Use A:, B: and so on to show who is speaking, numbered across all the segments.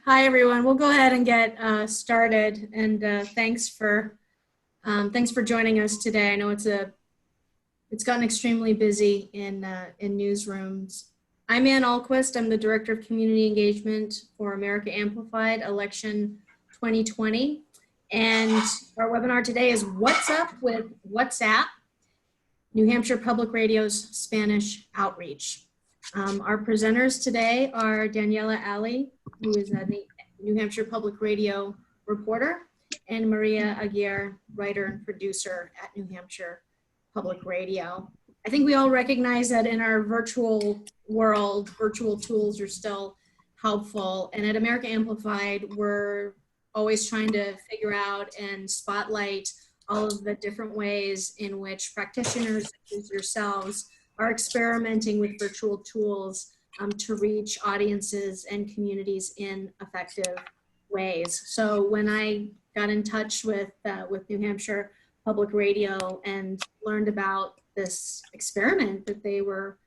A: Hi, everyone. We'll go ahead and get started. And thanks for joining us today. I know it's gotten extremely busy in newsrooms. I'm Ann Alquist. I'm the Director of Community Engagement for America Amplified Election 2020. And our webinar today is What's Up with WhatsApp, New Hampshire Public Radio's Spanish Outreach. Our presenters today are Daniela Allee, who is a New Hampshire Public Radio reporter, and Maria Aguirre, writer and producer at New Hampshire Public Radio. I think we all recognize that in our virtual world, virtual tools are still helpful. And at America Amplified, we're always trying to figure out and spotlight all of the different ways in which practitioners, such as yourselves, are experimenting with virtual tools to reach audiences and communities in effective ways. So when I got in touch with New Hampshire Public Radio and learned about this experiment that they were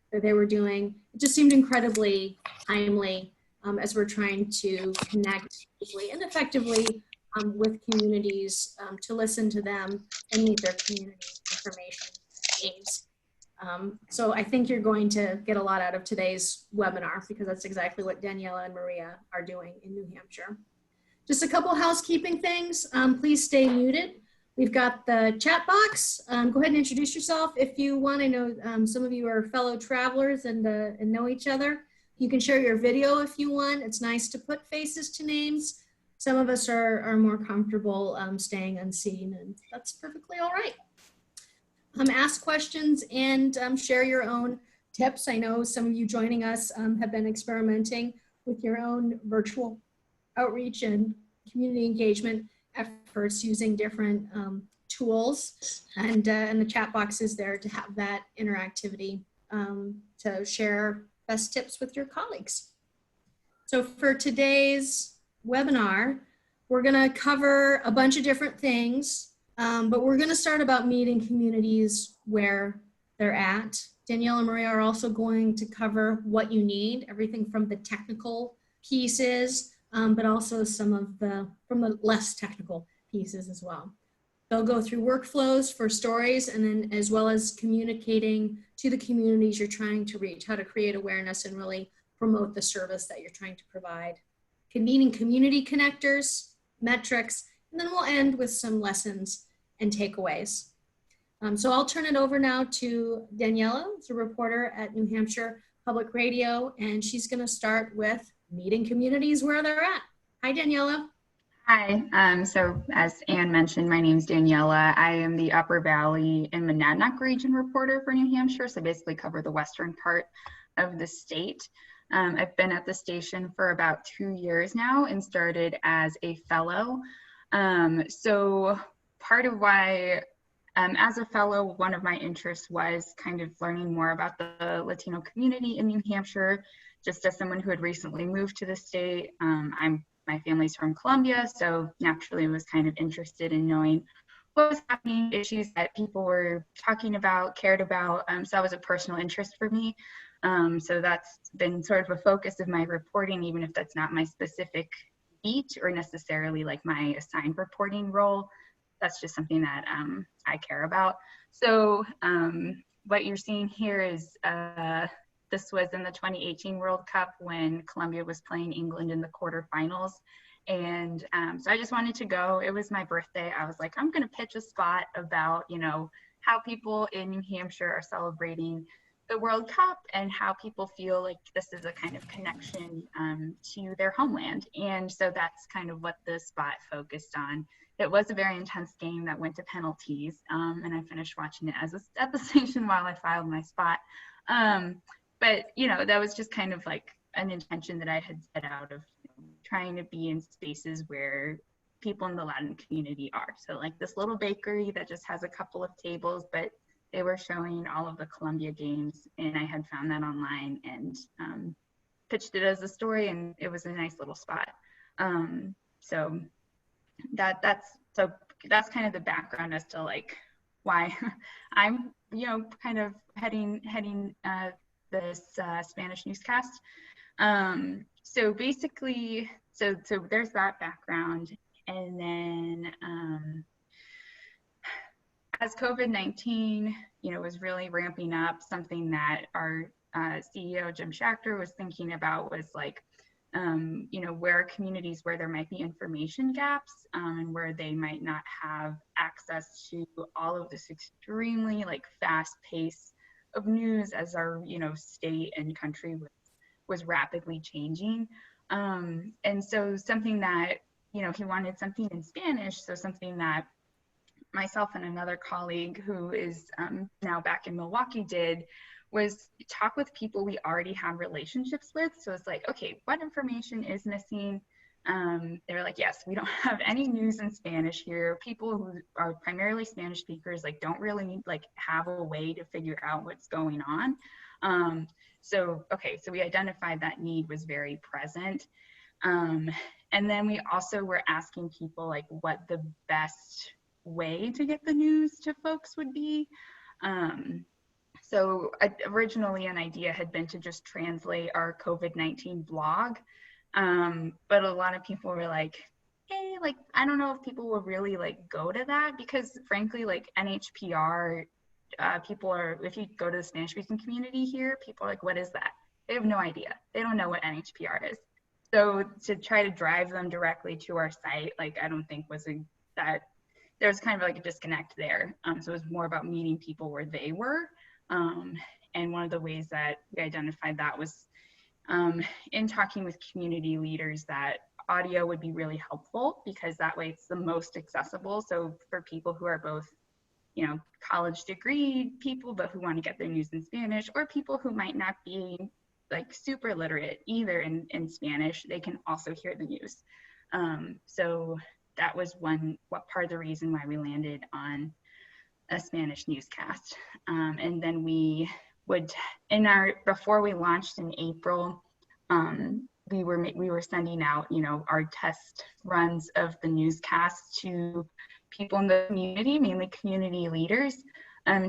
A: doing, it just seemed incredibly timely as we're trying to connect deeply and effectively with communities to listen to them and meet their community information needs. So I think you're going to get a lot out of today's webinar because that's exactly what Daniela and Maria are doing in New Hampshire. Just a couple housekeeping things. Please stay muted. We've got the chat box. Go ahead and introduce yourself if you want. I know some of you are fellow travelers and know each other. You can share your video if you want. It's nice to put faces to names. Some of us are more comfortable staying unseen, and that's perfectly all right. Ask questions and share your own tips. I know some of you joining us have been experimenting with your own virtual outreach and community engagement efforts using different tools, and the chat box is there to have that interactivity to share best tips with your colleagues. So for today's webinar, we're going to cover a bunch of different things, but we're going to start about meeting communities where they're at. Daniela and Maria are also going to cover what you need, everything from the technical pieces, but also some of the less technical pieces as well. They'll go through workflows for stories, and then as well as communicating to the communities you're trying to reach, how to create awareness and really promote the service that you're trying to provide. Convening community connectors, metrics, and then we'll end with some lessons and takeaways. So I'll turn it over now to Daniela, who's a reporter at New Hampshire Public Radio, and she's going to start with meeting communities where they're at. Hi, Daniela.
B: Hi, so as Ann mentioned, my name is Daniela. I am the Upper Valley and Monadnock region reporter for New Hampshire, so basically cover the western part of the state. I've been at the station for about 2 years now and started as a fellow. So part of why, as a fellow, one of my interests was kind of learning more about the Latino community in New Hampshire, just as someone who had recently moved to the state. My family's from Colombia, so naturally was kind of interested in knowing what was happening, issues that people were talking about, cared about. So that was a personal interest for me. So that's been sort of a focus of my reporting, even if that's not my specific beat or necessarily like my assigned reporting role. That's just something that I care about. So what you're seeing here is this was in the 2018 World Cup when Colombia was playing England in the quarterfinals. And so I just wanted to go. It was my birthday. I was like, I'm going to pitch a spot about, you know, how people in New Hampshire are celebrating the World Cup and how people feel like this is a kind of connection to their homeland. And so that's kind of what the spot focused on. It was a very intense game that went to penalties, and I finished watching it at the station while I filed my spot. But, you know, that was just kind of like an intention that I had set out of trying to be in spaces where people in the Latin community are. So like this little bakery that just has a couple of tables, but they were showing all of the Colombia games, and I had found that online and pitched it as a story, and it was a nice little spot. So that's kind of the background as to like why I'm, you know, kind of heading this Spanish newscast. So basically, so there's that background. And then as COVID-19, was really ramping up, something that our CEO, Jim Schachter, was thinking about was like, where are communities where there might be information gaps and where they might not have access to all of this extremely like fast pace of news as our, state and country was rapidly changing. And so something that, he wanted something in Spanish, so something that myself and another colleague who is now back in Milwaukee did was talk with people we already have relationships with. So it's like, okay, what information is missing? They're like, yes, we don't have any news in Spanish here. People who are primarily Spanish speakers like don't really like have a way to figure out what's going on. So we identified that need was very present. And then we also were asking people like what the best way to get the news to folks would be. So originally an idea had been to just translate our COVID-19 blog. But a lot of people were like, hey, like, I don't know if people will really like go to that because frankly, like NHPR, people are, if you go to the Spanish speaking community here, people are like, what is that? They have no idea. They don't know what NHPR is. So to try to drive them directly to our site, like, I don't think that there's kind of like a disconnect there. So it was more about meeting people where they were. And one of the ways that we identified that was in talking with community leaders that audio would be really helpful because that way it's the most accessible. So for people who are both, college degree people, but who want to get their news in Spanish, or people who might not be like super literate either in Spanish, they can also hear the news. So that was what part of the reason why we landed on a Spanish newscast. And then we would, before we launched in April, we were sending out, our test runs of the newscast to people in the community, mainly community leaders,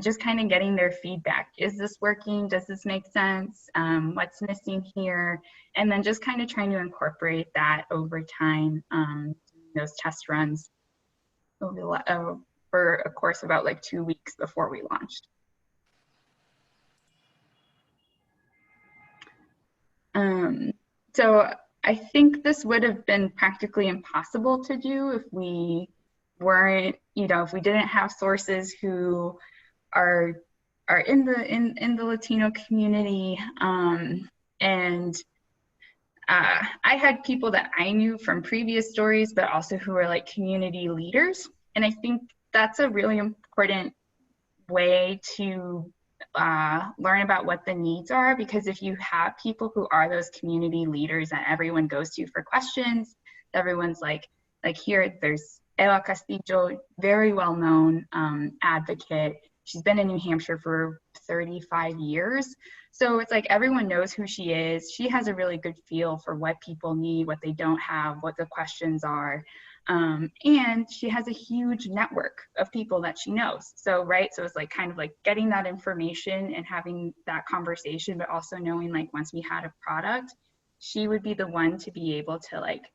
B: just kind of getting their feedback. Is this working? Does this make sense? What's missing here? And then just kind of trying to incorporate that over time, those test runs for a course about like 2 weeks before we launched. So I think this would have been practically impossible to do if we weren't, if we didn't have sources who are in the Latino community. And I had people that I knew from previous stories, but also who are like community leaders. And I think that's a really important way to learn about what the needs are, because if you have people who are those community leaders that everyone goes to for questions, everyone's like here, there's Eva Castillo, very well-known advocate. She's been in New Hampshire for 35 years. So it's like everyone knows who she is. She has a really good feel for what people need, what they don't have, what the questions are. And she has a huge network of people that she knows. So, right, so it's like kind of like getting that information and having that conversation, but also knowing like once we had a product, she would be the one to be able to like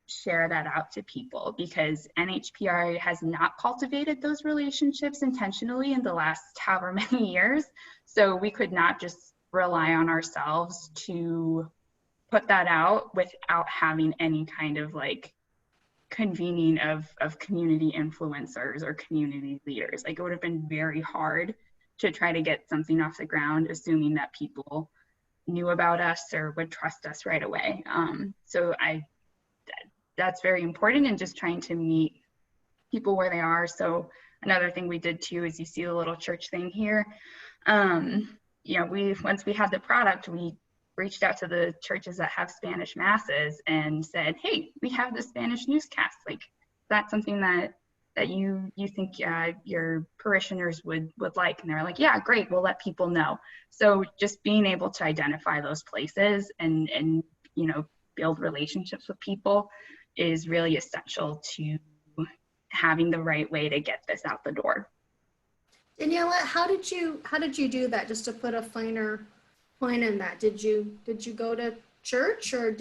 B: share that out to people, because NHPR has not cultivated those relationships intentionally in the last however many years. So we could not just rely on ourselves to put that out without having any kind of like convening of community influencers or community leaders. Like it would have been very hard to try to get something off the ground, assuming that people knew about us or would trust us right away. So that's very important, and just trying to meet people where they are. So another thing we did too is you see the little church thing here. Once we had the product, we reached out to the churches that have Spanish masses and said, hey, we have the Spanish newscast. Like, that's something that you think your parishioners would like. And they were like, yeah, great, we'll let people know. So just being able to identify those places and build relationships with people is really essential to having the right way to get this out the door.
A: Daniela, how did you do that? Just to put a finer point in that, did you go to church, or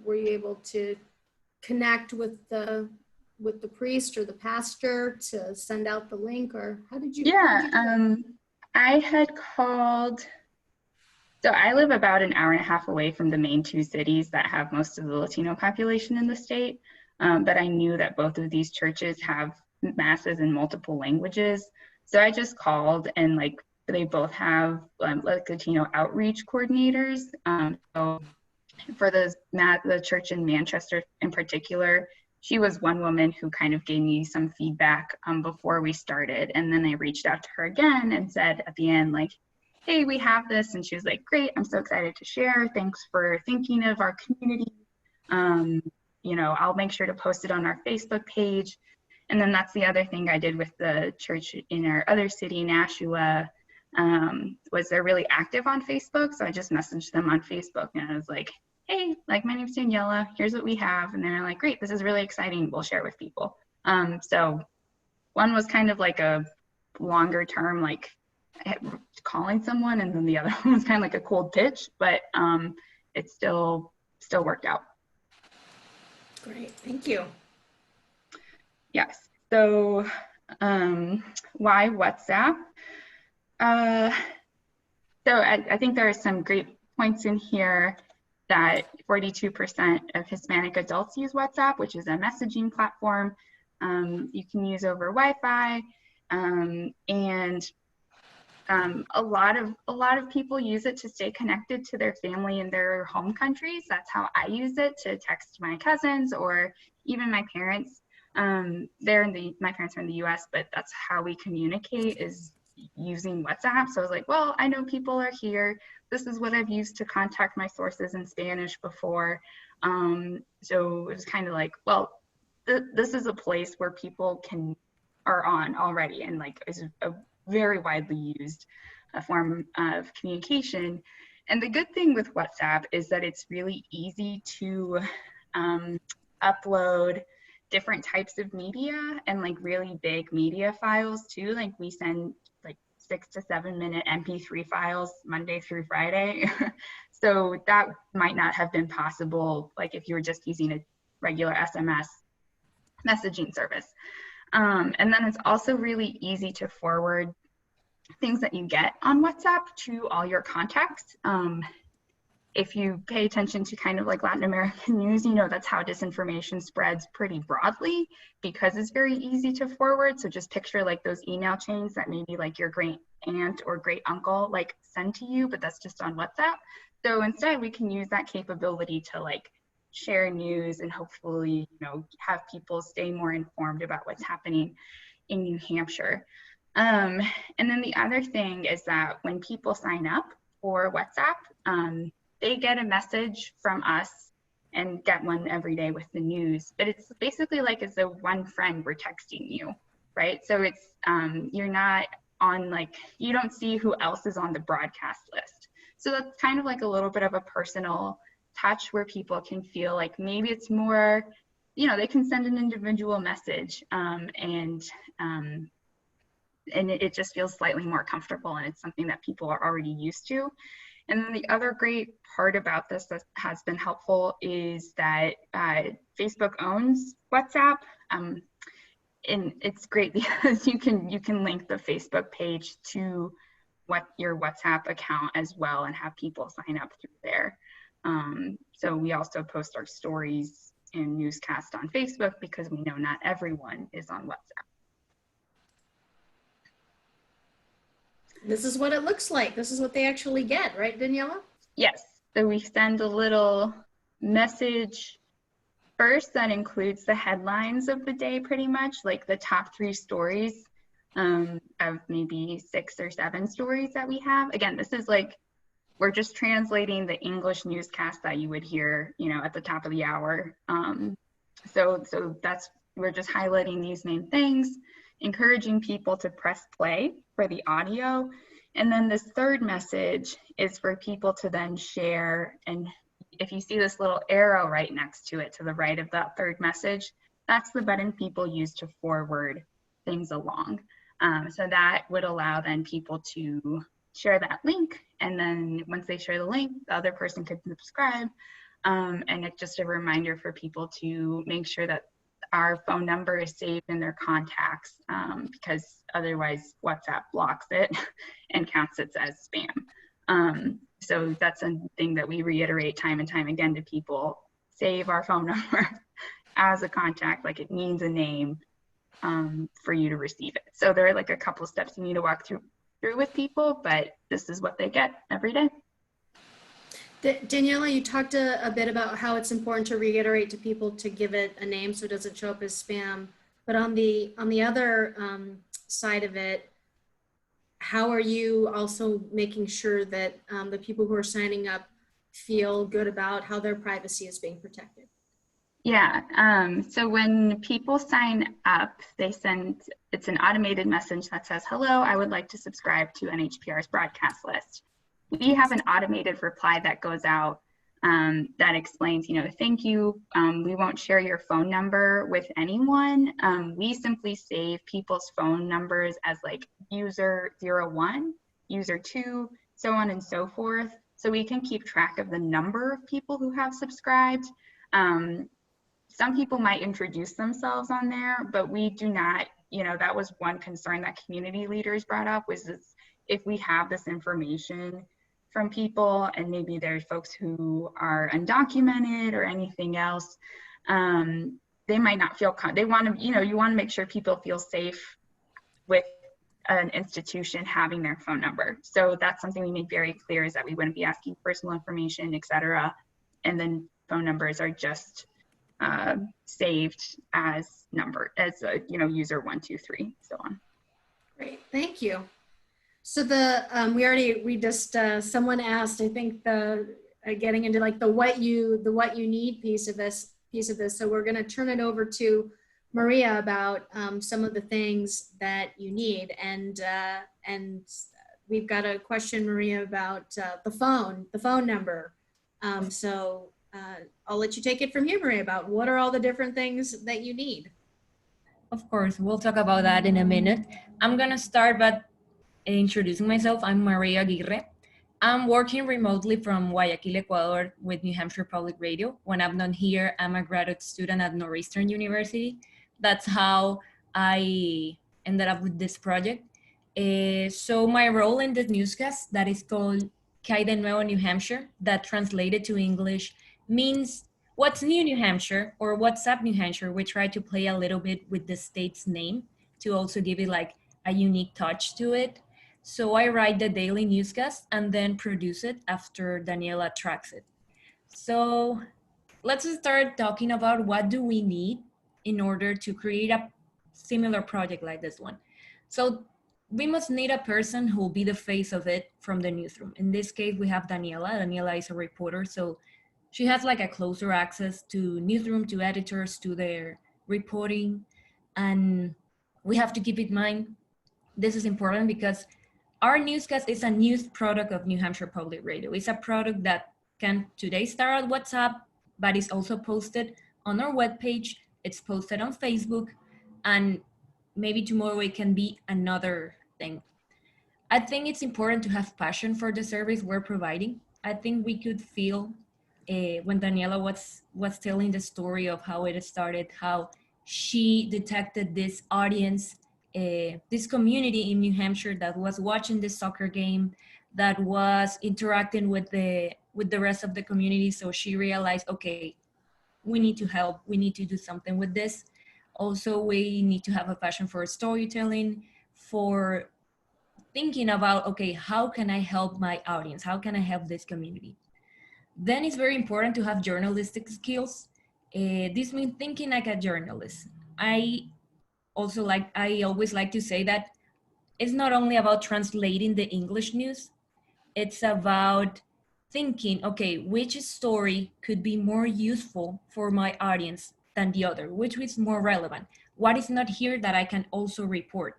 A: were you able to connect with the priest or the pastor to send out the link, or how did you?
B: Yeah, I had called. So I live about an hour and a half away from the main two cities that have most of the Latino population in the state. But I knew that both of these churches have masses in multiple languages. So I just called, and like they both have like Latino outreach coordinators. So for the church in Manchester in particular, she was one woman who kind of gave me some feedback before we started. And then I reached out to her again and said at the end, like, hey, we have this. And she was like, great, I'm so excited to share. Thanks for thinking of our community. You know, I'll make sure to post it on our Facebook page. And then that's the other thing I did with the church in our other city, Nashua, was they're really active on Facebook. So I just messaged them on Facebook and I was like, hey, like, my name's Daniela, here's what we have. And they're like, great, this is really exciting, we'll share with people. So one was kind of like a longer term, like calling someone, and then the other one was kind of like a cold pitch, but it still worked out.
A: Great, thank you.
B: Yes, so why WhatsApp? So I think there are some great points in here that 42% of Hispanic adults use WhatsApp, which is a messaging platform you can use over Wi-Fi, and a lot of people use it to stay connected to their family in their home countries. That's how I use it, to text my cousins or even my parents. My parents are in the US, but that's how we communicate, is using WhatsApp. So I was like, well, I know people are here. This is what I've used to contact my sources in Spanish before. So it was kind of like, well, this is a place where people are on already, and like is a very widely used form of communication. And the good thing with WhatsApp is that it's really easy to upload different types of media, and like really big media files too. Like we send like 6 to 7 minute MP3 files Monday through Friday. So that might not have been possible like if you were just using a regular SMS messaging service. And then it's also really easy to forward things that you get on WhatsApp to all your contacts. If you pay attention to kind of like Latin American news, you know that's how disinformation spreads pretty broadly, because it's very easy to forward. So just picture like those email chains that maybe like your great aunt or great uncle like send to you, but that's just on WhatsApp. So instead we can use that capability to like share news and hopefully, you know, have people stay more informed about what's happening in New Hampshire. And then the other thing is that when people sign up for WhatsApp, they get a message from us and get one every day with the news, but it's basically like as a one friend we're texting you, right? So it's, you're not on like, you don't see who else is on the broadcast list. So that's kind of like a little bit of a personal touch where people can feel like maybe it's more, you know, they can send an individual message and it just feels slightly more comfortable, and it's something that people are already used to. And then the other great part about this that has been helpful is that Facebook owns WhatsApp, and it's great because you can link the Facebook page to your WhatsApp account as well and have people sign up through there. So we also post our stories and newscast on Facebook because we know not everyone is on WhatsApp.
A: This is what it looks like. This is what they actually get, right, Daniela?
B: Yes. So we send a little message first that includes the headlines of the day, pretty much, like the top 3 stories of maybe 6 or 7 stories that we have. Again, this is like, we're just translating the English newscast that you would hear, you know, at the top of the hour. So that's, we're just highlighting these main things, encouraging people to press play for the audio. And then this third message is for people to then share. And if you see this little arrow right next to it, to the right of that third message, that's the button people use to forward things along. So that would allow then people to share that link. And then once they share the link, the other person could subscribe. And it's just a reminder for people to make sure that our phone number is saved in their contacts, because otherwise WhatsApp blocks it and counts it as spam. So that's something that we reiterate time and time again to people. Save our phone number as a contact, like it means a name, for you to receive it. So there are like a couple steps you need to walk through with people, but this is what they get every day.
A: Daniela, you talked a bit about how it's important to reiterate to people to give it a name so it doesn't show up as spam. But on the other side of it, how are you also making sure that the people who are signing up feel good about how their privacy is being protected?
B: Yeah, so when people sign up, it's an automated message that says, hello, I would like to subscribe to NHPR's broadcast list. We have an automated reply that goes out that explains, thank you. We won't share your phone number with anyone. We simply save people's phone numbers as like user 01, user 2, so on and so forth. So we can keep track of the number of people who have subscribed. Some people might introduce themselves on there, but we do not, that was one concern that community leaders brought up, was this, if we have this information from people and maybe there's folks who are undocumented or anything else, they might not feel, they want to, you want to make sure people feel safe with an institution having their phone number. So that's something we make very clear, is that we wouldn't be asking personal information, et cetera. And then phone numbers are just saved as user 1, 2, 3, so on.
A: Great, thank you. So someone asked, I think getting into like the what you need piece of this. So we're going to turn it over to Maria about some of the things that you need, and we've got a question, Maria, about the phone number. So I'll let you take it from here, Maria, about what are all the different things that you need.
C: Of course, we'll talk about that in a minute. I'm gonna start by introducing myself. I'm Maria Aguirre. I'm working remotely from Guayaquil, Ecuador with New Hampshire Public Radio. When I'm not here, I'm a graduate student at Northeastern University. That's how I ended up with this project. So my role in this newscast that is called ¿Qué de nuevo New Hampshire? That translated to English means what's new New Hampshire or what's up New Hampshire. We try to play a little bit with the state's name to also give it like a unique touch to it. So I write the daily newscast and then produce it after Daniela tracks it. So let's start talking about what do we need in order to create a similar project like this one. So we must need a person who will be the face of it from the newsroom. In this case, we have Daniela. Daniela is a reporter, so she has like a closer access to newsroom, to editors, to their reporting. And we have to keep in mind, this is important because our newscast is a news product of New Hampshire Public Radio. It's a product that can today start on WhatsApp, but it's also posted on our webpage. It's posted on Facebook, and maybe tomorrow it can be another thing. I think it's important to have passion for the service we're providing. I think we could feel when Daniela was telling the story of how it started, how she detected this audience, this community in New Hampshire that was watching the soccer game, that was interacting with the rest of the community. So she realized, okay, we need to help. We need to do something with this. Also, we need to have a passion for storytelling, for thinking about, okay, how can I help my audience? How can I help this community? Then it's very important to have journalistic skills. This means thinking like a journalist. I always like to say that it's not only about translating the English news, it's about thinking, okay, which story could be more useful for my audience than the other, which is more relevant? What is not here that I can also report?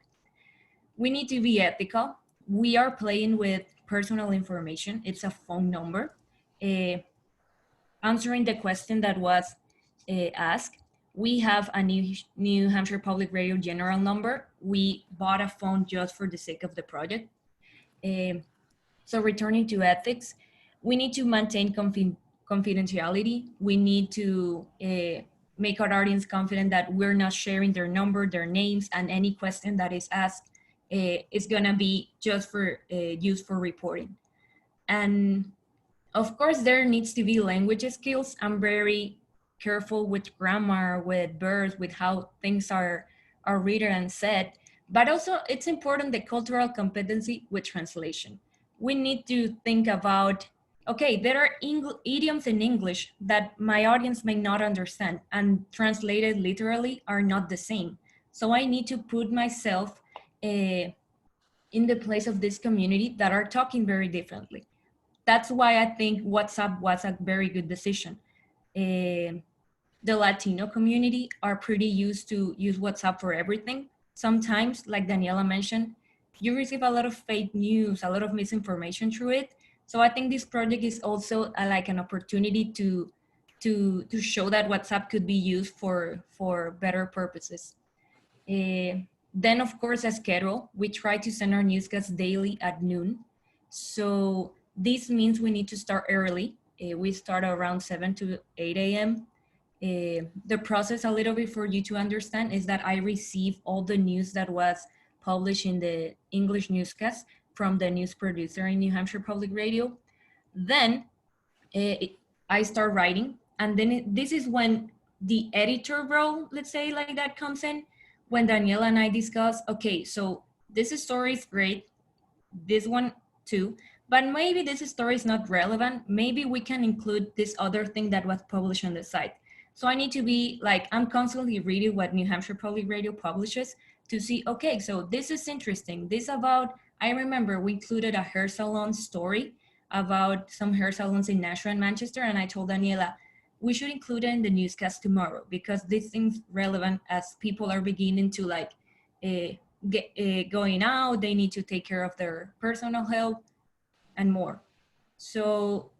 C: We need to be ethical. We are playing with personal information. It's a phone number. Answering the question that was asked, we have a New Hampshire Public Radio general number. We bought a phone just for the sake of the project. So returning to ethics, we need to maintain confidentiality. We need to make our audience confident that we're not sharing their number, their names, and any question that is asked is gonna be just for use for reporting. And of course, there needs to be language skills. I'm very careful with grammar, with verbs, with how things are written and said. But also, it's important the cultural competency with translation. We need to think about, okay, there are idioms in English that my audience may not understand, and translated literally are not the same. So I need to put myself in the place of this community that are talking very differently. That's why I think WhatsApp was a very good decision. The Latino community are pretty used to use WhatsApp for everything. Sometimes, like Daniela mentioned, you receive a lot of fake news, a lot of misinformation through it. So I think this project is also like an opportunity to show that WhatsApp could be used for better purposes. Then, of course, a schedule. We try to send our newscasts daily at noon. So this means we need to start early. We start around 7 to 8 a.m. The process, a little bit for you to understand, is that I receive all the news that was published in the English newscast from the news producer in New Hampshire Public Radio. Then I start writing. And then this is when the editor role, let's say like that, comes in, when Daniela and I discuss, okay, so this story is great, this one too, but maybe this story is not relevant. Maybe we can include this other thing that was published on the site. So I need to be like, I'm constantly reading what New Hampshire Public Radio publishes to see, okay, so this is interesting. This about, I remember we included a hair salon story about some hair salons in Nashua and Manchester. And I told Daniela, we should include it in the newscast tomorrow because this thing's relevant as people are beginning to like going out, they need to take care of their personal health and more. So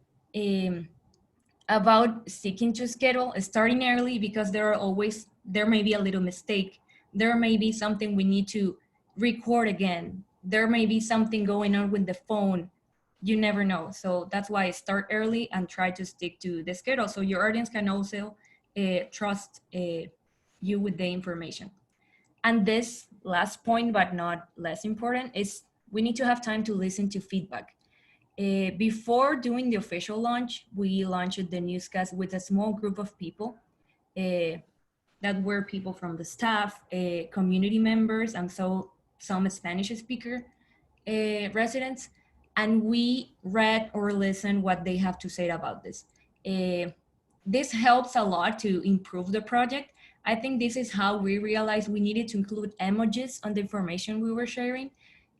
C: about sticking to schedule, starting early, because there may be a little mistake. There may be something we need to record again. There may be something going on with the phone. You never know. So that's why I start early and try to stick to the schedule. So your audience can also trust you with the information. And this last point, but not less important, is we need to have time to listen to feedback. Before doing the official launch, we launched the newscast with a small group of people that were people from the staff, community members, and so some Spanish speaker residents. And we read or listened what they have to say about this. This helps a lot to improve the project. I think this is how we realized we needed to include emojis on the information we were sharing,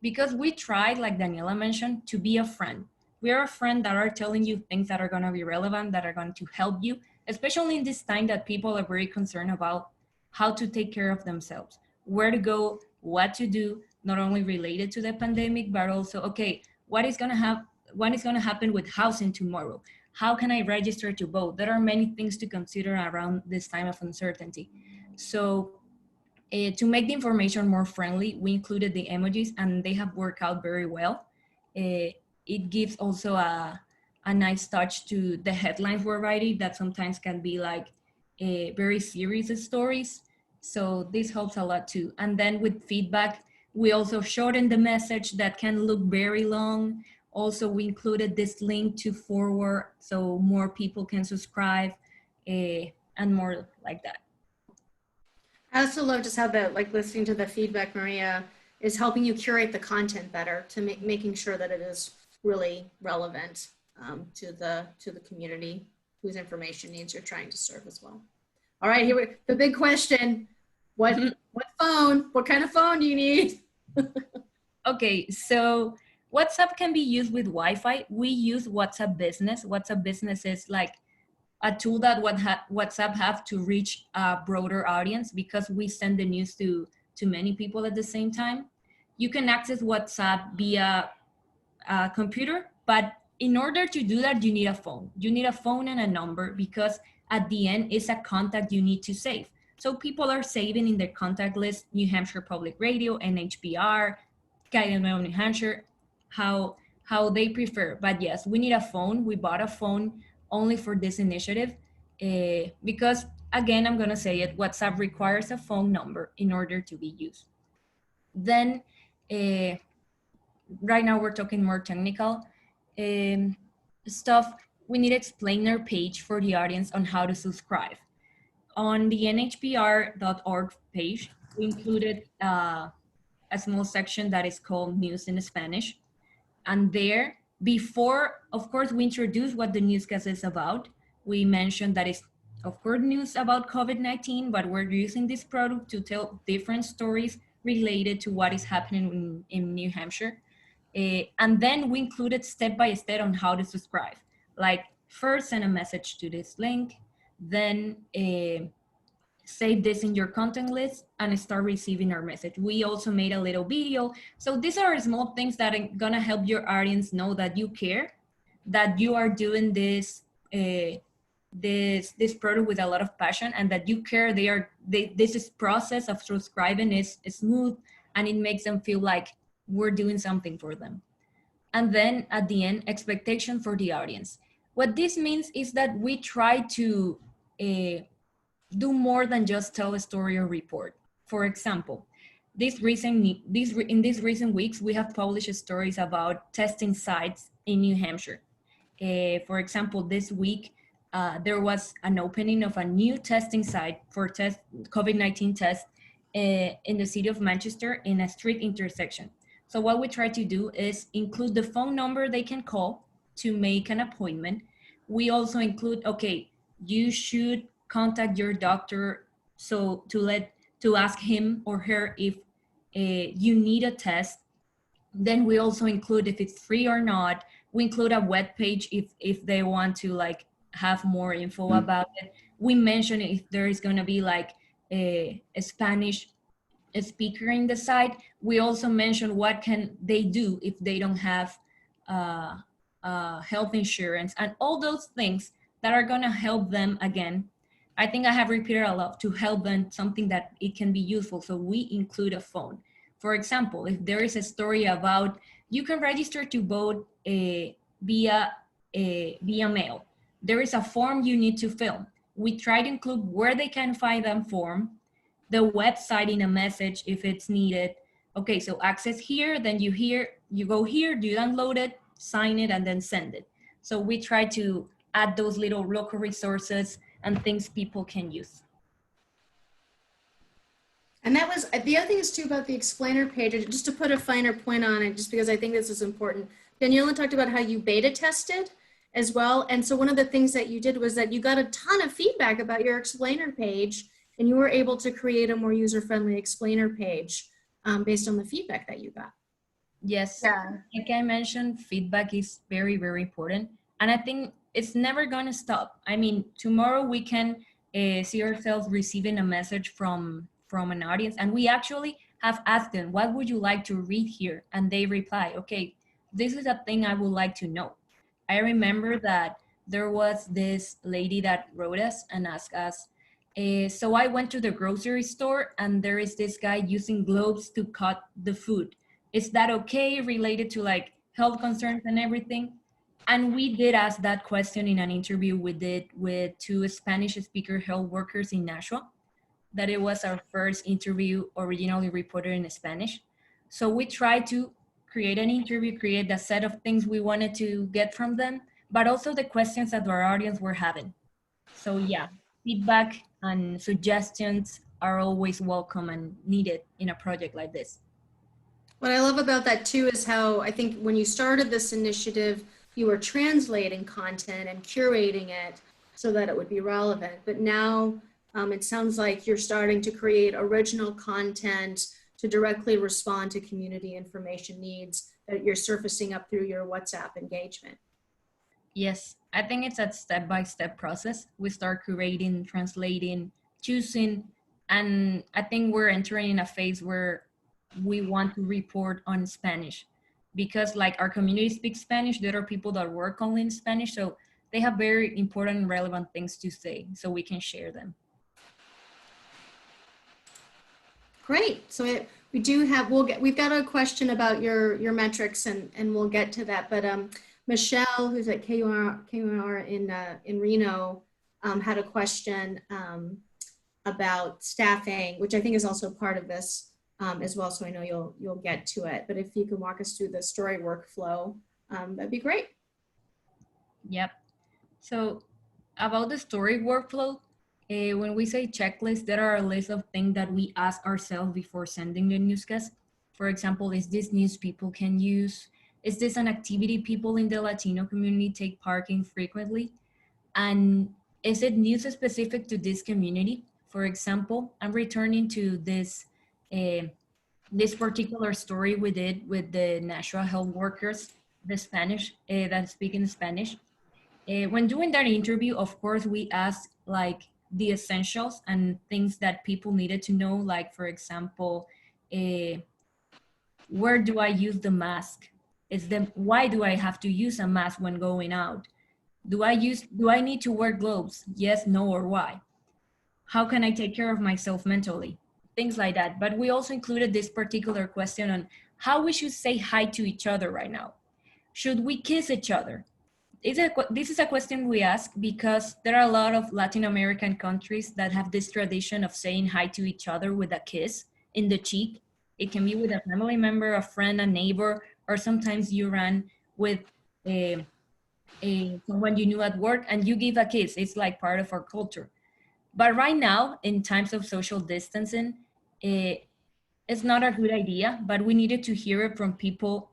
C: because we tried, like Daniela mentioned, to be a friend. We are a friend that are telling you things that are gonna be relevant, that are going to help you, especially in this time that people are very concerned about how to take care of themselves, where to go, what to do, not only related to the pandemic, but also, okay, what is gonna happen with housing tomorrow? How can I register to vote? There are many things to consider around this time of uncertainty. So to make the information more friendly, we included the emojis and they have worked out very well. It gives also a nice touch to the headlines we're writing that sometimes can be like very serious stories. So this helps a lot too. And then with feedback, we also shortened the message that can look very long. Also, we included this link to forward so more people can subscribe and more like that.
A: I also love just how listening to the feedback, Maria, is helping you curate the content better to making sure that it is really relevant to the community whose information needs you're trying to serve as well. All right, the big question. What phone? What kind of phone do you need?
C: Okay, so WhatsApp can be used with Wi-Fi. We use WhatsApp Business. WhatsApp Business is like a tool that WhatsApp have to reach a broader audience because we send the news to many people at the same time. You can access WhatsApp via a computer, but in order to do that, you need a phone. You need a phone and a number because at the end, it's a contact you need to save. So people are saving in their contact list, New Hampshire Public Radio, NHPR, Guidance New Hampshire, how how they prefer. But yes, we need a phone. We bought a phone only for this initiative because, again, I'm gonna say it, WhatsApp requires a phone number in order to be used. Then, right now we're talking more technical stuff. We need explainer page for the audience on how to subscribe. On the NHPR.org page, we included a small section that is called News in Spanish. And there, before, of course, we introduce what the newscast is about. We mentioned that it's, of course, news about COVID-19, but we're using this product to tell different stories related to what is happening in New Hampshire. And then we included step-by-step on how to subscribe. Like, first send a message to this link, then save this in your content list and start receiving our message. We also made a little video. So these are small things that are gonna help your audience know that you care, that you are doing this this product with a lot of passion, and that you care. This process of subscribing is smooth, and it makes them feel like we're doing something for them. And then at the end, expectation for the audience. What this means is that we try to do more than just tell a story or report. For example, in these recent weeks, we have published stories about testing sites in New Hampshire. For example, this week, there was an opening of a new testing site for COVID-19 tests in the city of Manchester in a street intersection. So what we try to do is include the phone number they can call to make an appointment. We also include, okay, you should contact your doctor to ask him or her if you need a test. Then we also include if it's free or not. We include a web page if they want to like have more info about it. We mention if there is going to be like a Spanish speaker in the site. We also mention what can they do if they don't have health insurance and all those things that are going to help them. Again, I think I have repeated a lot, to help them something that it can be useful. So we include a phone. For example, if there is a story about you can register to vote via mail, there is a form you need to fill. We try to include where they can find that form, the website in a message if it's needed. Okay, so access here, then you go here, you download it, sign it, and then send it. So we try to add those little local resources and things people can use.
A: And that was, the other thing is too about the explainer page, just to put a finer point on it, just because I think this is important. Daniela talked about how you beta tested as well. And so one of the things that you did was that you got a ton of feedback about your explainer page, and you were able to create a more user-friendly explainer page based on the feedback that you got.
C: Yes,
B: Yeah.
C: like I mentioned, feedback is very, very important. And I think it's never gonna stop. I mean, tomorrow we can see ourselves receiving a message from an audience, and we actually have asked them, what would you like to read here? And they reply, okay, this is a thing I would like to know. I remember that there was this lady that wrote us and asked us, so I went to the grocery store and there is this guy using gloves to cut the food. Is that okay, related to like health concerns and everything? And we did ask that question in an interview we did with 2 Spanish speaker health workers in Nashua. That it was our first interview originally reported in Spanish. So we tried to create an interview, create a set of things we wanted to get from them, but also the questions that our audience were having. So yeah, feedback and suggestions are always welcome and needed in a project like this.
A: What I love about that too is how I think when you started this initiative, you were translating content and curating it so that it would be relevant. But now it sounds like you're starting to create original content to directly respond to community information needs that you're surfacing up through your WhatsApp engagement.
C: Yes, I think it's a step-by-step process. We start curating, translating, choosing, and I think we're entering in a phase where we want to report on Spanish, because like our community speaks Spanish, there are people that work only in Spanish, so they have very important and relevant things to say, so we can share them.
A: Great. So We do have, we've got a question about your metrics and we'll get to that. But Michelle, who's at KUR in Reno, had a question about staffing, which I think is also part of this as well. So I know you'll get to it. But if you can walk us through the story workflow, that'd be great.
C: Yep. So about the story workflow, when we say checklist, there are a list of things that we ask ourselves before sending the newscast. For example, is this news people can use? Is this an activity people in the Latino community take part in frequently? And is it news specific to this community? For example, I'm returning to this particular story we did with the natural health workers, the Spanish, that speak in Spanish. When doing that interview, of course, we asked like the essentials and things that people needed to know, like, for example, where do I use the mask? Why do I have to use a mask when going out? Do I need to wear gloves? Yes, no, or why? How can I take care of myself mentally? Things like that. But we also included this particular question on how we should say hi to each other right now. Should we kiss each other? This is a question we ask because there are a lot of Latin American countries that have this tradition of saying hi to each other with a kiss in the cheek. It can be with a family member, a friend, a neighbor, or sometimes you run with someone you knew at work and you give a kiss. It's like part of our culture. But right now, in times of social distancing, it's not a good idea, but we needed to hear it from people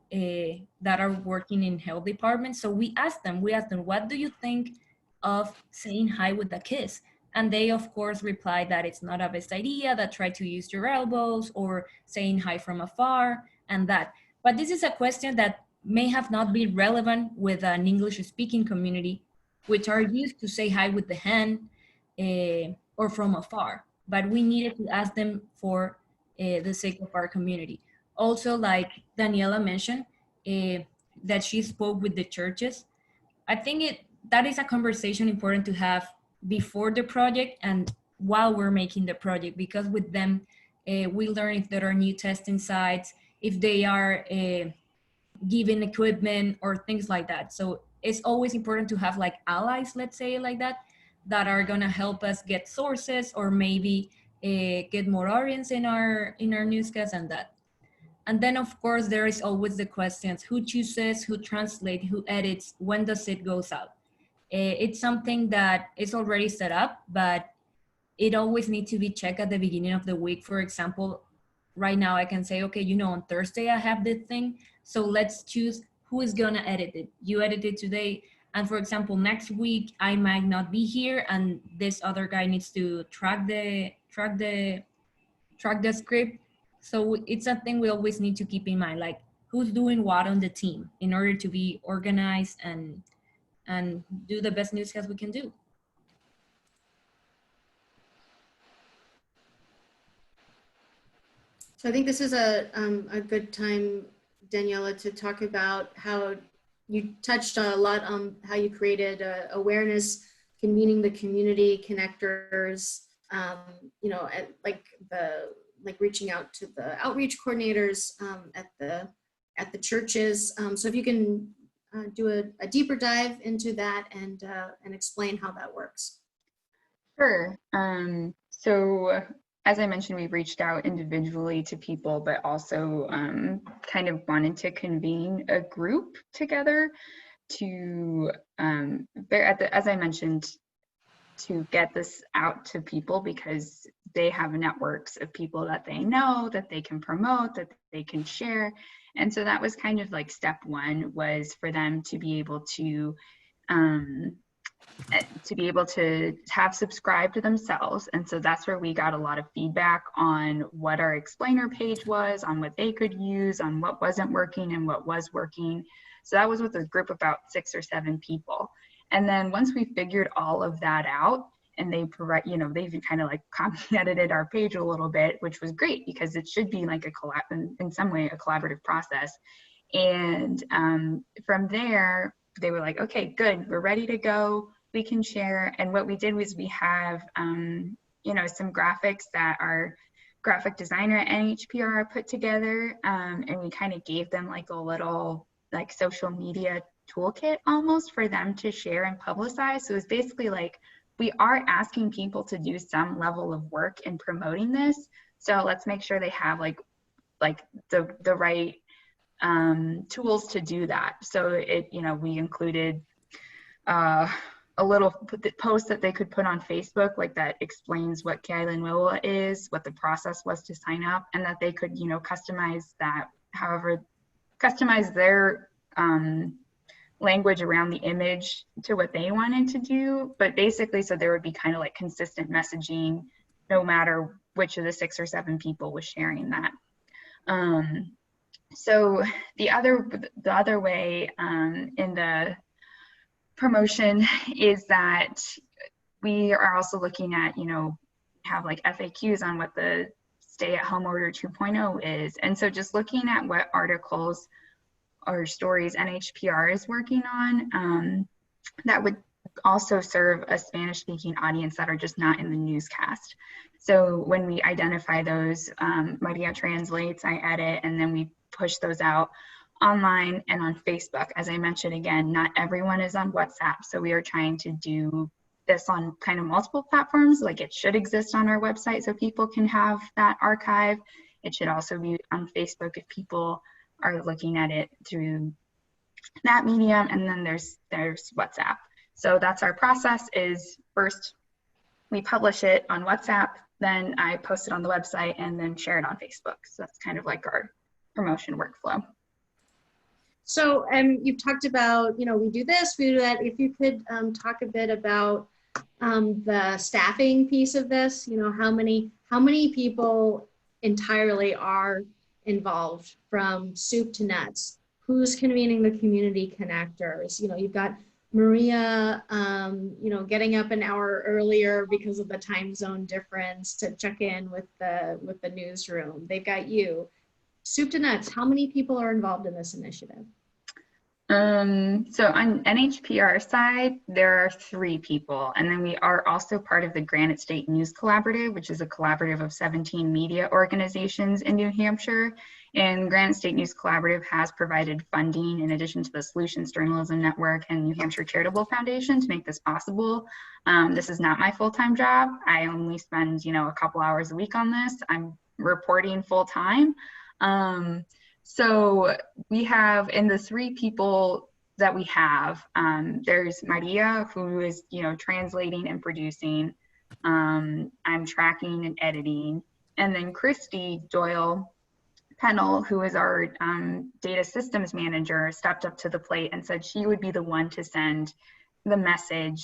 C: that are working in health departments. So we asked them, what do you think of saying hi with a kiss? And they, of course, replied that it's not a best idea, that try to use your elbows or saying hi from afar and that. But this is a question that may have not been relevant with an English-speaking community, which are used to say hi with the hand or from afar. But we needed to ask them for the sake of our community. Also, like Daniela mentioned, that she spoke with the churches. I think that is a conversation important to have before the project and while we're making the project, because with them, we learn if there are new testing sites, if they are giving equipment or things like that. So it's always important to have like allies, let's say like that are gonna help us get sources or maybe get more audience in our newscast and that. And then of course there is always the questions: who chooses, who translates, who edits, when does it goes out? It's something that is already set up, but it always needs to be checked at the beginning of the week. For example, right now I can say, okay, on Thursday I have this thing, so let's choose who is gonna edit it. You edit it today, and for example, next week I might not be here, and this other guy needs to track the script. So it's something we always need to keep in mind, like who's doing what on the team in order to be organized and do the best newscast we can do.
A: So I think this is a good time, Daniela, to talk about how you touched a lot on how you created awareness, convening the community connectors, like reaching out to the outreach coordinators at the churches. So if you can do a deeper dive into that and explain how that works.
B: Sure. So as I mentioned, we reached out individually to people, but also kind of wanted to convene a group together to, as I mentioned, to get this out to people because they have networks of people that they know, that they can promote, that they can share. And so that was kind of like step one, was for them to be able to have subscribed to themselves. And so that's where we got a lot of feedback on what our explainer page was, on what they could use, on what wasn't working and what was working. So that was with a group of about 6 or 7 people. And then once we figured all of that out, and they provide, they even kind of like copy edited our page a little bit, which was great because it should be like in some way a collaborative process. And from there, they were like, okay, good, we're ready to go. We can share. And what we did was we have, some graphics that are graphic designer at NHPR put together, and we kind of gave them like a little like social media toolkit almost for them to share and publicize. So it's basically like, we are asking people to do some level of work in promoting this. So let's make sure they have like the right tools to do that. So it, you know, we included a little post that they could put on Facebook, like that explains what Kailanua is, what the process was to sign up, and that they could, you know, customize that, however, customize their language around the image to what they wanted to do. But basically, so there would be kind of like consistent messaging, no matter which of the 6 or 7 people was sharing that. So the other way in the promotion is that we are also looking at, you know, have like FAQs on what the stay-at-home order 2.0 is. And so just looking at what articles or stories NHPR is working on, that would also serve a Spanish-speaking audience that are just not in the newscast. So when we identify those, Maria translates, I edit, and then we push those out online and on Facebook. As I mentioned, again, not everyone is on WhatsApp, so we are trying to do this on kind of multiple platforms. Like, it should exist on our website so people can have that archive. It should also be on Facebook if people are looking at it through that medium, and then there's WhatsApp. So that's our process. Is first we publish it on WhatsApp, then I post it on the website, and then share it on Facebook. So that's kind of like our promotion workflow.
A: So you've talked about, you know, we do this, we do that. If you could talk a bit about the staffing piece of this, you know, how many people entirely are involved from soup to nuts? Who's convening the community connectors? You know, you've got Maria, you know, getting up an hour earlier because of the time zone difference to check in with the newsroom. They've got you. Soup to nuts, how many people are involved in this initiative?
B: So on NHPR side, there are 3 people, and then we are also part of the Granite State News Collaborative, which is a collaborative of 17 media organizations in New Hampshire. And Granite State News Collaborative has provided funding in addition to the Solutions Journalism Network and New Hampshire Charitable Foundation to make this possible. This is not my full-time job. I only spend, you know, a couple hours a week on this. I'm reporting full-time. So we have, in the 3 people that we have, there's Maria, who is, you know, translating and producing. I'm tracking and editing. And then Christy Doyle Pennell, who is our data systems manager, stepped up to the plate and said she would be the one to send the message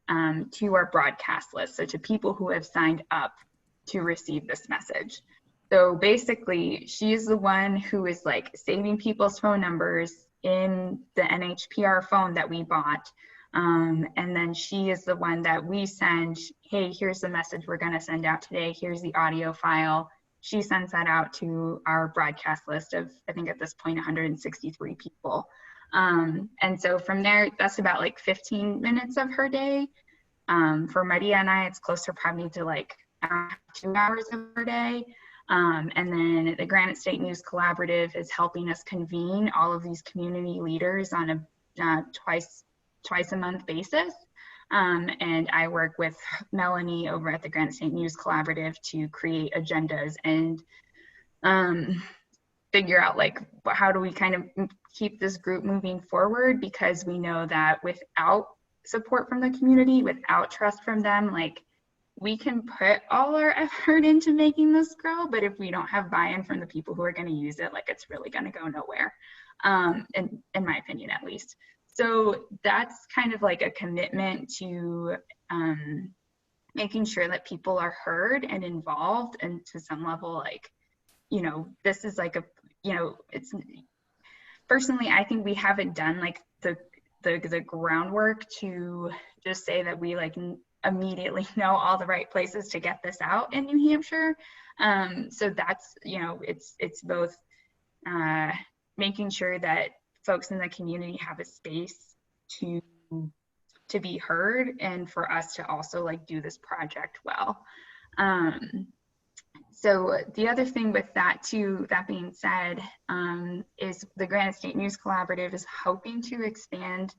B: to our broadcast list, so to people who have signed up to receive this message. So basically, she's the one who is like saving people's phone numbers in the NHPR phone that we bought. And then she is the one that we send, hey, here's the message we're going to send out today. Here's the audio file. She sends that out to our broadcast list of, I think at this point, 163 people. And so from there, that's about like 15 minutes of her day. For Maria and I, it's closer probably to like 2 hours of her day. And then the Granite State News Collaborative is helping us convene all of these community leaders on a twice a month basis. And I work with Melanie over at the Granite State News Collaborative to create agendas and figure out like, how do we kind of keep this group moving forward, because we know that without support from the community, without trust from them, like, we can put all our effort into making this grow, but if we don't have buy-in from the people who are going to use it, like, it's really going to go nowhere, in my opinion, at least. So that's kind of like a commitment to making sure that people are heard and involved, and to some level, like, you know, this is like a, you know, it's, personally, I think we haven't done like the groundwork to just say that we like immediately know all the right places to get this out in New Hampshire. So that's, you know, it's both making sure that folks in the community have a space to be heard, and for us to also like do this project well. So the other thing with that too, that being said, is the Granite State News Collaborative is hoping to expand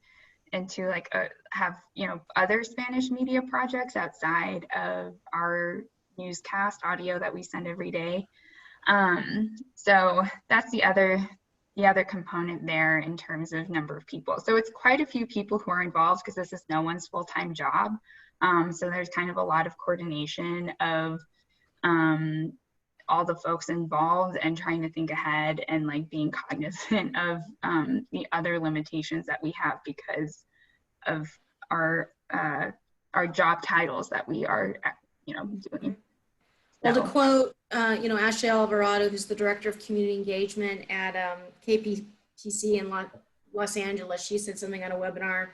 B: into like have, you know, other Spanish media projects outside of our newscast audio that we send every day. So that's the other component there in terms of number of people. So it's quite a few people who are involved because this is no one's full-time job. So there's kind of a lot of coordination of all the folks involved and trying to think ahead and like being cognizant of the other limitations that we have because of our job titles that we are, you know, doing.
A: Well,
B: So,
A: to quote, you know, Ashley Alvarado, who's the director of community engagement at KPTC in Los Angeles, she said something on a webinar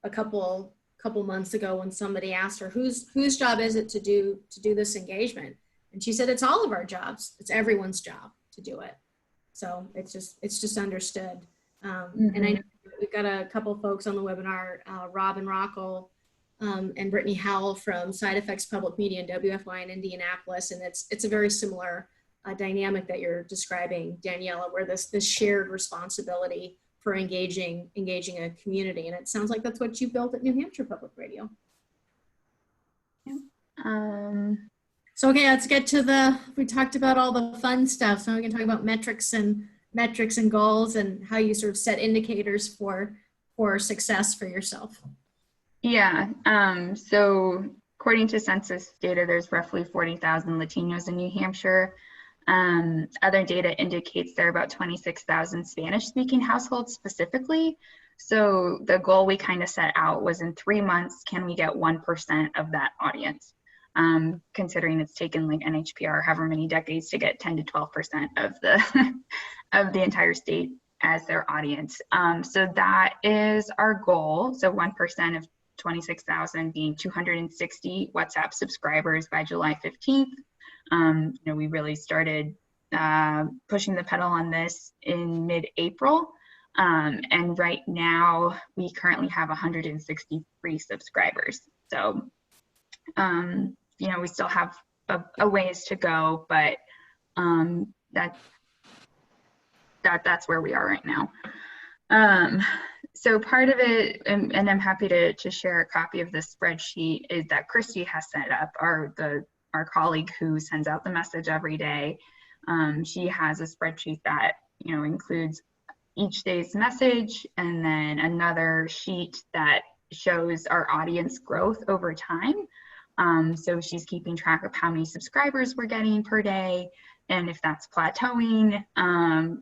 A: a couple months ago when somebody asked her, whose job is it to do this engagement? And she said, it's all of our jobs. It's everyone's job to do it. So it's just understood. And I know we've got a couple folks on the webinar, Robin Rockel and Brittany Howell from Side Effects Public Media and WFY in Indianapolis. And it's a very similar dynamic that you're describing, Daniela, where this shared responsibility for engaging a community. And it sounds like that's what you built at New Hampshire Public Radio.
B: yeah.
A: So, okay, let's get to we talked about all the fun stuff. So we can talk about metrics and goals and how you sort of set indicators for success for yourself.
B: Yeah, so according to census data, there's roughly 40,000 Latinos in New Hampshire. Other data indicates there are about 26,000 Spanish-speaking households specifically. So the goal we kind of set out was in 3 months, can we get 1% of that audience? Considering it's taken like NHPR however many decades to get 10 to 12% of the of the entire state as their audience. So that is our goal. So 1% of 26,000 being 260 WhatsApp subscribers by July 15th. You know, we really started pushing the pedal on this in mid-April. And right now we currently have 163 subscribers. So, you know, we still have a ways to go, but that's where we are right now. So part of it, and I'm happy to share a copy of this spreadsheet, is that Christy has set up, our colleague who sends out the message every day. She has a spreadsheet that, you know, includes each day's message and then another sheet that shows our audience growth over time. So she's keeping track of how many subscribers we're getting per day. And if that's plateauing,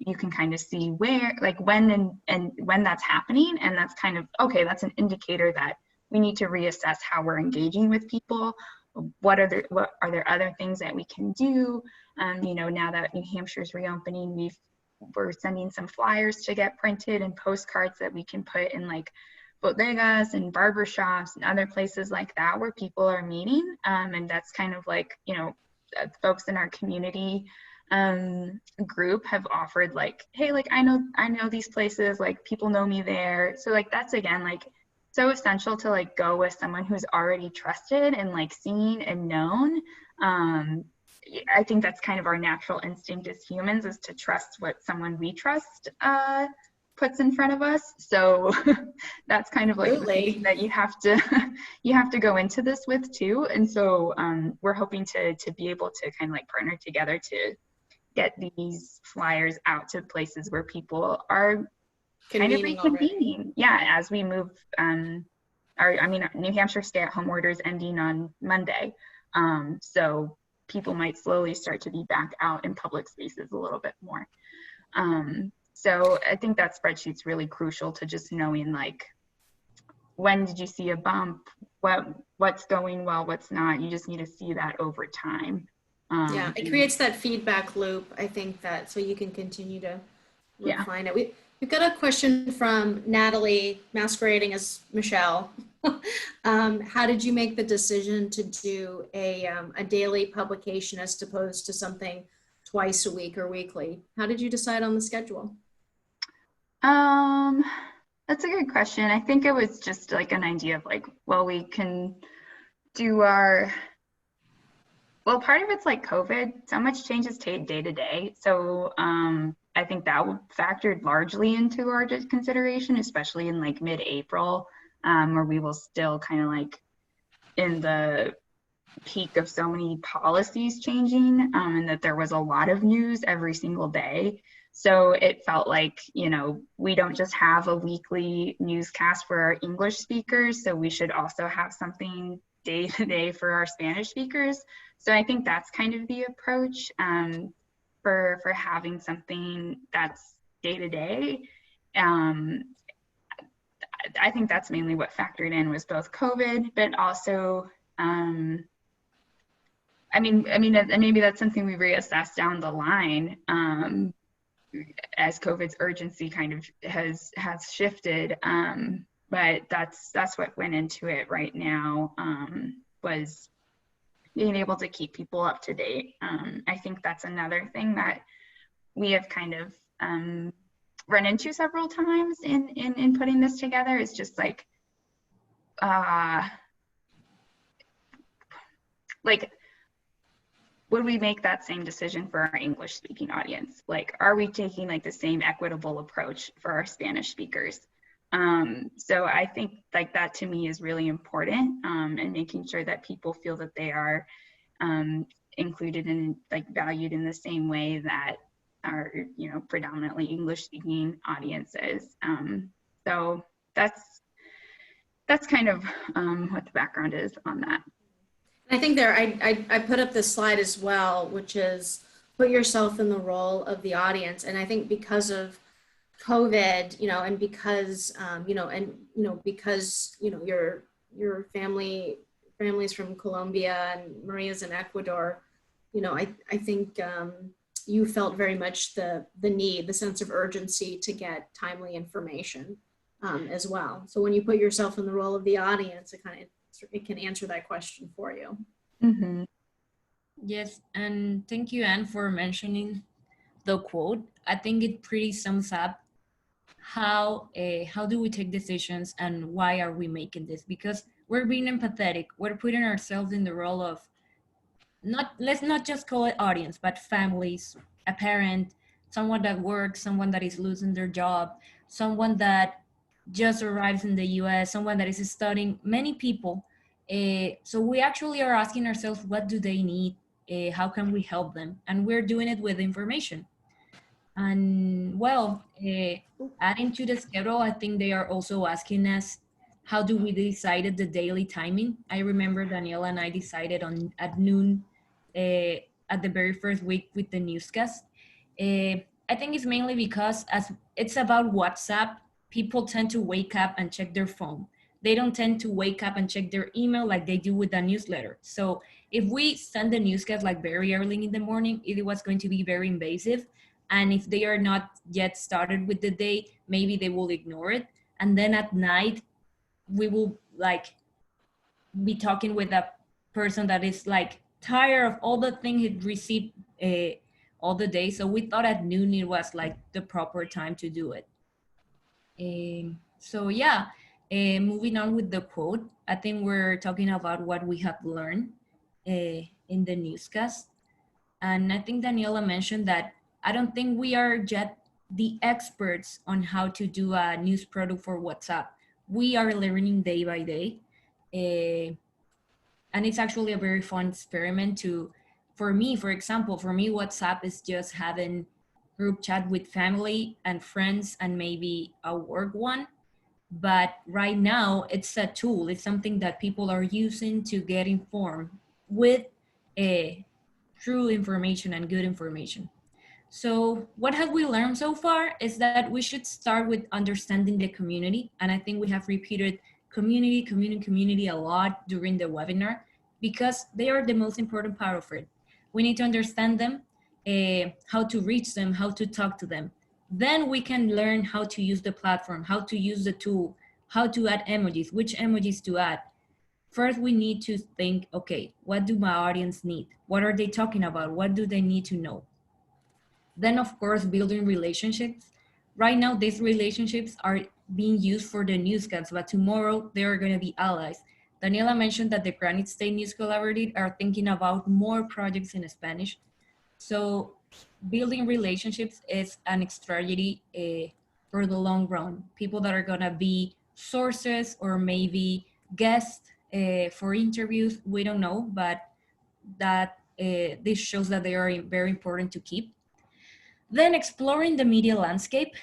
B: you can kind of see where, like when and when that's happening. And that's kind of, okay, that's an indicator that we need to reassess how we're engaging with people. What are there other things that we can do? You know, now that New Hampshire's reopening, we're sending some flyers to get printed and postcards that we can put in like bodegas and barbershops and other places like that where people are meeting. And that's kind of like, you know, folks in our community group have offered like, hey, like I know these places, like people know me there. So like that's again like so essential to like go with someone who's already trusted and like seen and known. I think that's kind of our natural instinct as humans, is to trust what someone we trust puts in front of us. So that's kind of like the thing that you have to go into this with too. And so we're hoping to be able to kind of like partner together to get these flyers out to places where people are kind of reconvening. Yeah, as we move New Hampshire stay-at-home orders ending on Monday. So people might slowly start to be back out in public spaces a little bit more. So I think that spreadsheet's really crucial to just knowing like, when did you see a bump? What's going well, what's not? You just need to see that over time.
A: Yeah, it creates that feedback loop. I think that, so you can continue to refine it. We've got a question from Natalie, masquerading as Michelle. How did you make the decision to do a daily publication as opposed to something twice a week or weekly? How did you decide on the schedule?
B: That's a good question. I think it was just like an idea of like, well, we can do our Well, part of it's like COVID, so much changes day to day. So I think that factored largely into our consideration, especially in like mid-April, where we will still kind of like in the peak of so many policies changing, and that there was a lot of news every single day. So it felt like, you know, we don't just have a weekly newscast for our English speakers, so we should also have something day to day for our Spanish speakers. So I think that's kind of the approach, for having something that's day to day. I think that's mainly what factored in, was both COVID, but also, I mean, maybe that's something we reassess down the line, as COVID's urgency kind of has shifted. But that's what went into it right now, was being able to keep people up to date. I think that's another thing that we have kind of run into several times in putting this together, is just like would we make that same decision for our English speaking audience? Like, are we taking like the same equitable approach for our Spanish speakers? So I think like that to me is really important, and making sure that people feel that they are included and like valued in the same way that our, you know, predominantly English speaking audiences. So that's kind of what the background is on that.
A: I think I put up this slide as well, which is put yourself in the role of the audience. And I think because of COVID, you know, and because, because, you know, your family's from Colombia and Maria's in Ecuador, you know, I think you felt very much the need, the sense of urgency to get timely information as well. So when you put yourself in the role of the audience, it can answer that question for you.
B: Mm-hmm.
C: Yes, and thank you, Anne, for mentioning the quote. I think it pretty sums up how do we take decisions and why are we making this? Because we're being empathetic. We're putting ourselves in the role of let's not just call it audience, but families, a parent, someone that works, someone that is losing their job, someone that just arrives in the US, someone that is studying, many people. So we actually are asking ourselves, what do they need? How can we help them? And we're doing it with information. And well, adding to the schedule, I think they are also asking us, how do we decide the daily timing? I remember Daniela and I decided on at noon at the very first week with the newscast. I think it's mainly because as it's about WhatsApp, people tend to wake up and check their phone. They don't tend to wake up and check their email like they do with a newsletter. So if we send the newscast like very early in the morning, it was going to be very invasive. And if they are not yet started with the day, maybe they will ignore it. And then at night, we will like be talking with a person that is like tired of all the things he received all the day. So we thought at noon it was like the proper time to do it. So yeah, moving on with the quote, I think we're talking about what we have learned in the newscast. And I think Daniela mentioned that I don't think we are yet the experts on how to do a news product for WhatsApp. We are learning day by day. And it's actually a very fun experiment for me, WhatsApp is just having group chat with family and friends and maybe a work one. But right now it's a tool. It's something that people are using to get informed with true information and good information. So what have we learned so far is that we should start with understanding the community. And I think we have repeated community a lot during the webinar because they are the most important part of it. We need to understand them, how to reach them, how to talk to them. Then we can learn how to use the platform, how to use the tool, how to add emojis, which emojis to add. First, we need to think, okay, what do my audience need? What are they talking about? What do they need to know? Then, of course, building relationships. Right now, these relationships are being used for the newscasts, but tomorrow they are going to be allies. Daniela mentioned that the Granite State News Collaborative are thinking about more projects in Spanish. So building relationships is an strategy for the long run. People that are gonna be sources or maybe guests for interviews, we don't know, but that this shows that they are very important to keep. Then exploring the media landscape,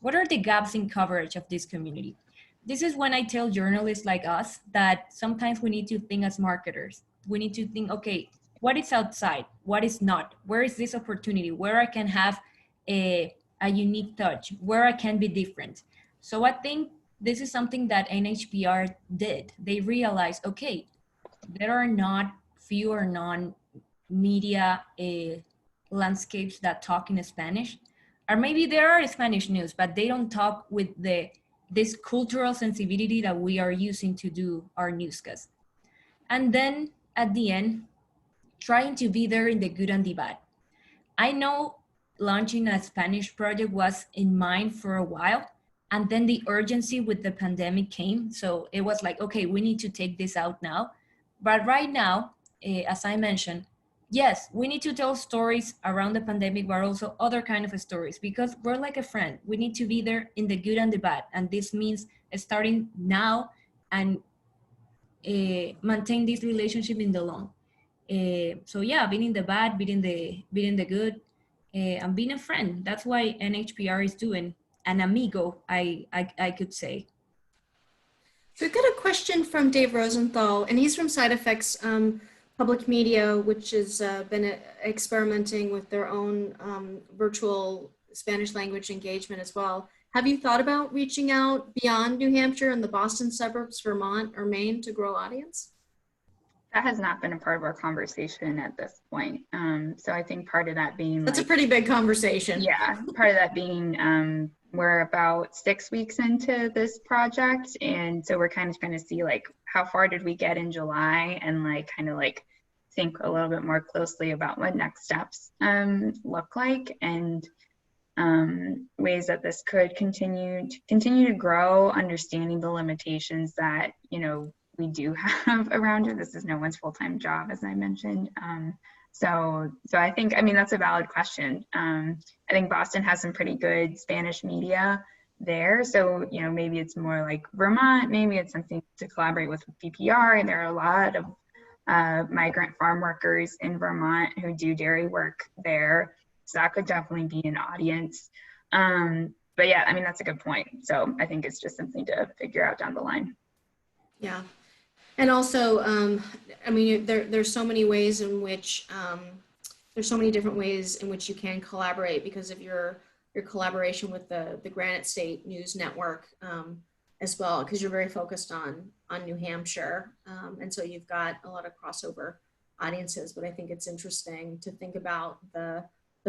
C: what are the gaps in coverage of this community? This is when I tell journalists like us that sometimes we need to think as marketers. We need to think, okay, what is outside? What is not? Where is this opportunity? Where I can have a unique touch? Where I can be different? So I think this is something that NHPR did. They realized, okay, there are not few or non-media landscapes that talk in Spanish, or maybe there are Spanish news, but they don't talk with this cultural sensibility that we are using to do our newscast. And then at the end, trying to be there in the good and the bad. I know launching a Spanish project was in mind for a while, and then the urgency with the pandemic came. So it was like, okay, we need to take this out now. But right now, as I mentioned, yes, we need to tell stories around the pandemic, but also other kind of stories, because we're like a friend. We need to be there in the good and the bad. And this means starting now and maintain this relationship in the long. So yeah, being in the bad, being in the good, and being a friend. That's why NHPR is doing an amigo, I could say.
A: So we've got a question from Dave Rosenthal, and he's from Side Effects Public Media, which has been experimenting with their own virtual Spanish language engagement as well. Have you thought about reaching out beyond New Hampshire and the Boston suburbs, Vermont or Maine to grow audience?
B: That has not been a part of our conversation at this point. So I think part of that being
A: that's like, a pretty big conversation.
B: Yeah, part of that being we're about 6 weeks into this project, and so we're kind of trying to see like how far did we get in July, and like kind of like think a little bit more closely about what next steps look like, and ways that this could continue to grow, understanding the limitations that we do have around it. This is no one's full-time job, as I mentioned. So I think, that's a valid question. I think Boston has some pretty good Spanish media there. So, maybe it's more like Vermont, maybe it's something to collaborate with PPR. There are a lot of migrant farm workers in Vermont who do dairy work there. So that could definitely be an audience. But yeah, that's a good point. So I think it's just something to figure out down the line.
A: Yeah. And also, there's so many ways in which, there's so many different ways in which you can collaborate because of your collaboration with the Granite State News Network as well, because you're very focused on New Hampshire. And so you've got a lot of crossover audiences, but I think it's interesting to think about the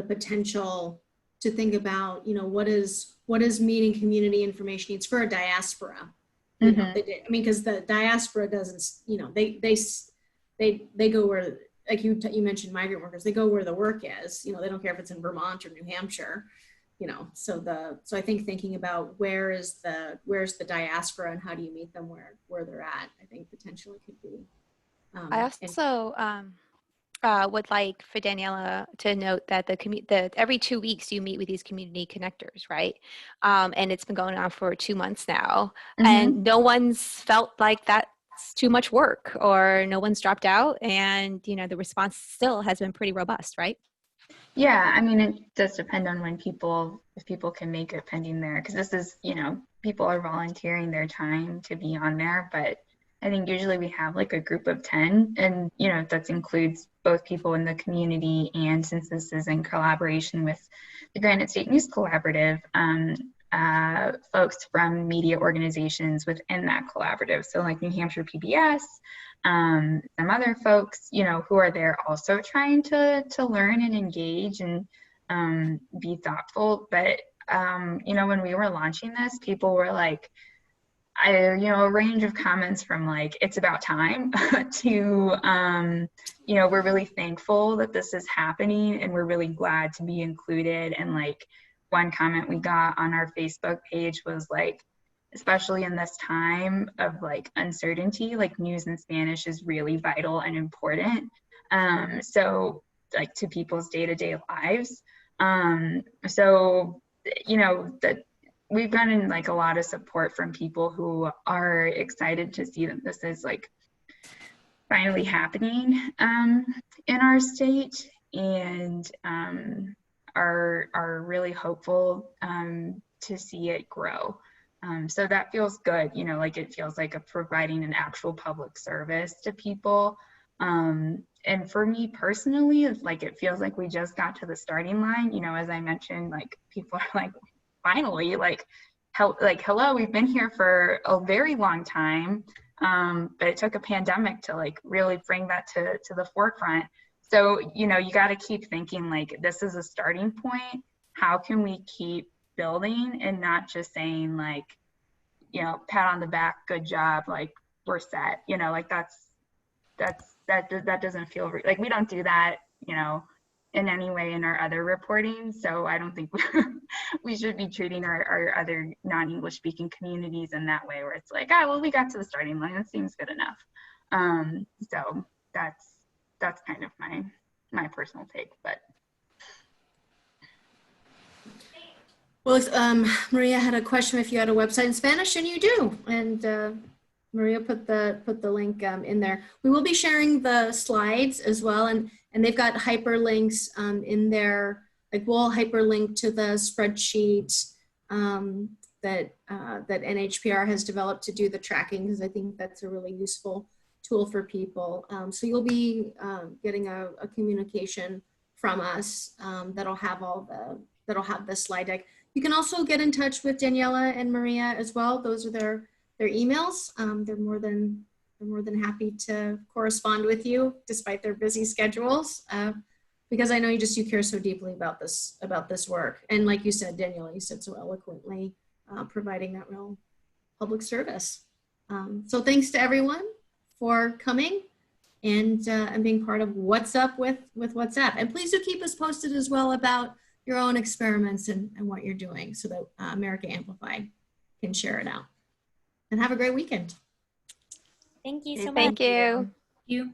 A: potential to think about, what is meeting community information needs for a diaspora. Because the diaspora doesn't, they go where, like you mentioned, migrant workers, they go where the work is. They don't care if it's in Vermont or New Hampshire. So I think thinking about where's the diaspora and how do you meet them where they're at, I think potentially could be.
D: I also would like for Daniela to note that every 2 weeks you meet with these community connectors, right? And it's been going on for 2 months now, and no one's felt like that's too much work, or no one's dropped out, and the response still has been pretty robust, right?
B: Yeah, it does depend on if people can make it pending there, because this is, people are volunteering their time to be on there, but I think usually we have like a group of 10, and that includes both people in the community, and since this is in collaboration with the Granite State News Collaborative, folks from media organizations within that collaborative. So like New Hampshire PBS, some other folks, who are there also trying to learn and engage and be thoughtful. But when we were launching this, people were like, a range of comments from like, it's about time to, we're really thankful that this is happening and we're really glad to be included. And like one comment we got on our Facebook page was like, especially in this time of like uncertainty, like news in Spanish is really vital and important. So like to people's day-to-day lives. So, you know, that we've gotten like a lot of support from people who are excited to see that this is like finally happening in our state, and are really hopeful to see it grow. So that feels good, you know, like it feels like providing an actual public service to people. And for me personally, it's like it feels like we just got to the starting line. You know, as I mentioned, like people are like, finally, like, hello, we've been here for a very long time, but it took a pandemic to like really bring that to the forefront. So, you know, you got to keep thinking like this is a starting point. How can we keep building and not just saying like, you know, pat on the back, good job, like we're set, you know, like that doesn't feel like we don't do that, you know, in any way in our other reporting. So I don't think we should be treating our other non-English speaking communities in that way, where it's like, oh, well, we got to the starting line, that seems good enough. So that's kind of my personal take. But
A: Well, Maria had a question if you had a website in Spanish, and you do. And Maria put the link in there. We will be sharing the slides as well, and they've got hyperlinks in there. Like we'll hyperlink to the spreadsheet that NHPR has developed to do the tracking, because I think that's a really useful tool for people. So you'll be getting a communication from us that'll have the slide deck. You can also get in touch with Daniela and Maria as well. Those are their emails. They're more than happy to correspond with you despite their busy schedules, because I know you care so deeply about this work. And like you said, Daniela, you said so eloquently, providing that real public service. So thanks to everyone for coming and being part of What's Up with WhatsApp. And please do keep us posted as well about your own experiments and what you're doing, so that America Amplify can share it out. And have a great weekend.
E: Thank you so much.
D: Thank you.
C: You.